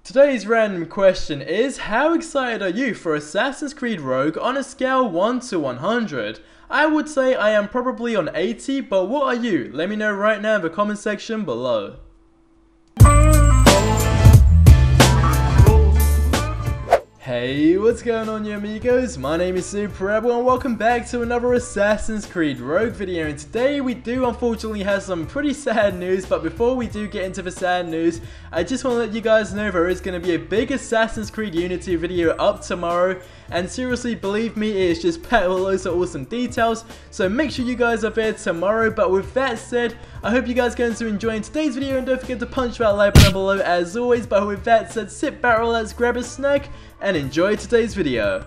Today's random question is, how excited are you for Assassin's Creed Rogue on a scale 1 to 100? I would say I am probably on 80, but what are you? Let me know right now in the comment section below. Hey, what's going on you amigos? My name is SuperRebel and welcome back to another Assassin's Creed Rogue video, and today we do unfortunately have some pretty sad news. But before we do get into the sad news, I just want to let you guys know there is going to be a big Assassin's Creed Unity video up tomorrow, and seriously believe me, it is just packed with loads of awesome details, so make sure you guys are there tomorrow. But with that said, I hope you guys are going to enjoy today's video, and don't forget to punch that like button below as always. But with that said, sit back, relax, grab a snack and enjoy today's video.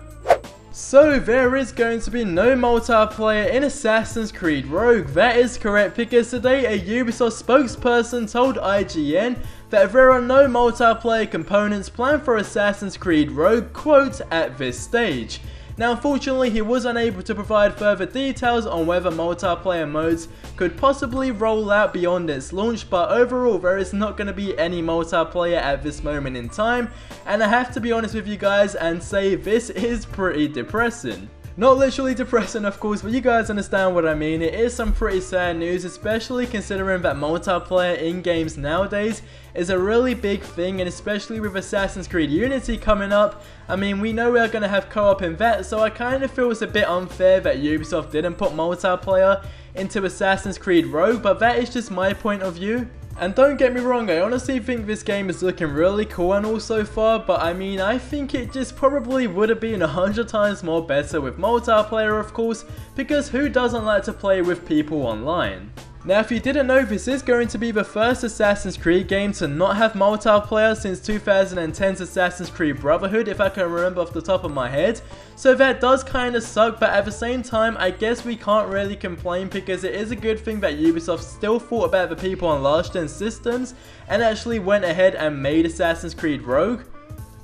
So there is going to be no multiplayer in Assassin's Creed Rogue. That is correct, because today a Ubisoft spokesperson told IGN that there are no multiplayer components planned for Assassin's Creed Rogue, quote, at this stage. Now unfortunately he was unable to provide further details on whether multiplayer modes could possibly roll out beyond its launch, but overall there is not going to be any multiplayer at this moment in time, and I have to be honest with you guys and say this is pretty depressing. Not literally depressing of course, but you guys understand what I mean. It is some pretty sad news, especially considering that multiplayer in games nowadays is a really big thing, and especially with Assassin's Creed Unity coming up. I mean, we know we're going to have co-op in that, so I kind of feel it's a bit unfair that Ubisoft didn't put multiplayer into Assassin's Creed Rogue, but that is just my point of view. And don't get me wrong, I honestly think this game is looking really cool and all so far, but I mean, I think it just probably would have been 100 times more better with multiplayer of course, because who doesn't like to play with people online? Now if you didn't know, this is going to be the first Assassin's Creed game to not have multiplayer since 2010's Assassin's Creed Brotherhood, if I can remember off the top of my head. So that does kind of suck, but at the same time I guess we can't really complain, because it is a good thing that Ubisoft still thought about the people on last gen systems and actually went ahead and made Assassin's Creed Rogue.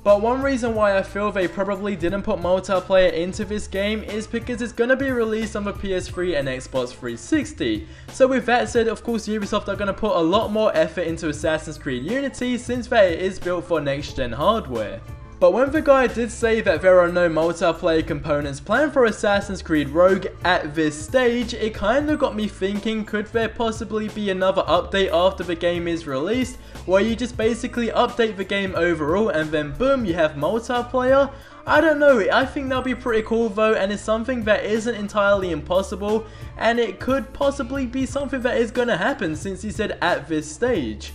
But one reason why I feel they probably didn't put multiplayer into this game is because it's going to be released on the PS3 and Xbox 360. So with that said, of course Ubisoft are going to put a lot more effort into Assassin's Creed Unity, since that it is built for next gen hardware. But when the guy did say that there are no multiplayer components planned for Assassin's Creed Rogue at this stage, it kind of got me thinking, could there possibly be another update after the game is released, where you just basically update the game overall and then boom, you have multiplayer? I don't know, I think that'll be pretty cool though, and it's something that isn't entirely impossible, and it could possibly be something that is going to happen, since he said at this stage.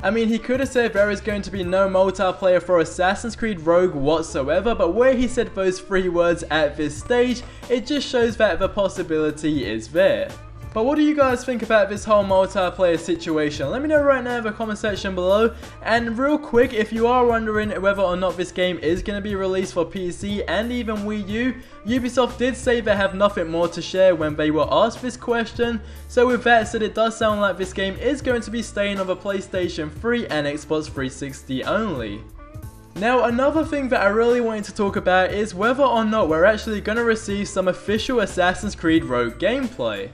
I mean, he could have said there is going to be no multiplayer for Assassin's Creed Rogue whatsoever, but where he said those 3 words at this stage, it just shows that the possibility is there. But what do you guys think about this whole multiplayer situation? Let me know right now in the comment section below. And real quick, if you are wondering whether or not this game is going to be released for PC and even Wii U, Ubisoft did say they have nothing more to share when they were asked this question. So with that said, it does sound like this game is going to be staying on the PlayStation 3 and Xbox 360 only. Now another thing that I really wanted to talk about is whether or not we're actually going to receive some official Assassin's Creed Rogue gameplay.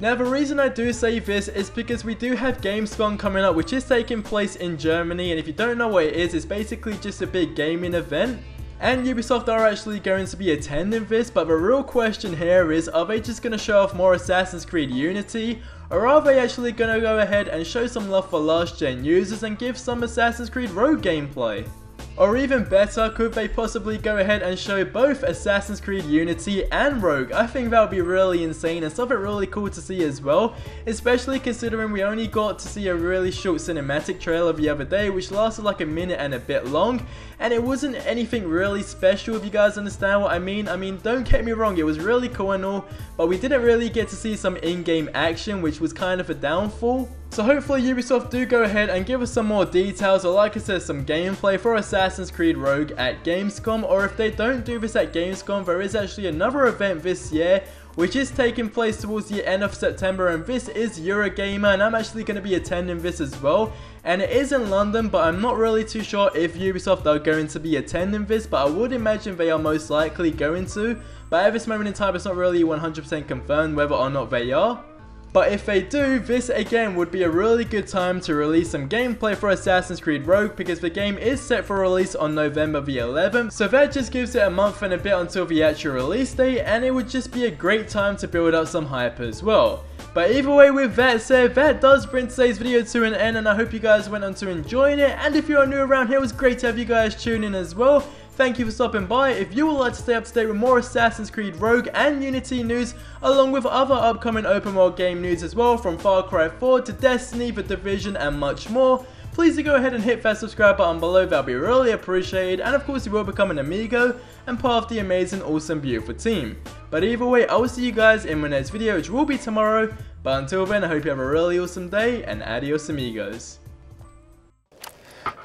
Now the reason I do say this is because we do have Gamescom coming up, which is taking place in Germany, and if you don't know what it is, it's basically just a big gaming event. And Ubisoft are actually going to be attending this, but the real question here is, are they just going to show off more Assassin's Creed Unity, or are they actually going to go ahead and show some love for last gen users and give some Assassin's Creed Rogue gameplay? Or even better, could they possibly go ahead and show both Assassin's Creed Unity and Rogue? I think that would be really insane and something really cool to see as well, especially considering we only got to see a really short cinematic trailer the other day, which lasted like a minute and a bit long, and it wasn't anything really special, if you guys understand what I mean. I mean, don't get me wrong, it was really cool and all, but we didn't really get to see some in-game action, which was kind of a downfall. So hopefully Ubisoft do go ahead and give us some more details, or like I said, some gameplay for Assassin's Creed Rogue at Gamescom. Or if they don't do this at Gamescom, there is actually another event this year which is taking place towards the end of September, and this is Eurogamer, and I'm actually going to be attending this as well. And it is in London, but I'm not really too sure if Ubisoft are going to be attending this, but I would imagine they are most likely going to. But at this moment in time, it's not really 100% confirmed whether or not they are. But if they do, this again would be a really good time to release some gameplay for Assassin's Creed Rogue, because the game is set for release on November the 11th, so that just gives it a month and a bit until the actual release date, and it would just be a great time to build up some hype as well. But either way, with that said, that does bring today's video to an end, and I hope you guys went on to enjoying it. And if you are new around here, it was great to have you guys tune in as well. Thank you for stopping by. If you would like to stay up to date with more Assassin's Creed Rogue and Unity news, along with other upcoming open world game news as well, from Far Cry 4 to Destiny, The Division and much more, please do go ahead and hit that subscribe button below. That'll be really appreciated, and of course you will become an amigo and part of the amazing, awesome, beautiful team. But either way, I will see you guys in my next video, which will be tomorrow. But until then, I hope you have a really awesome day, and adios amigos.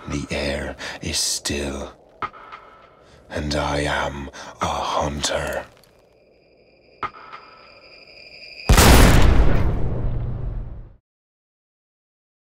The air is still, and I am a hunter.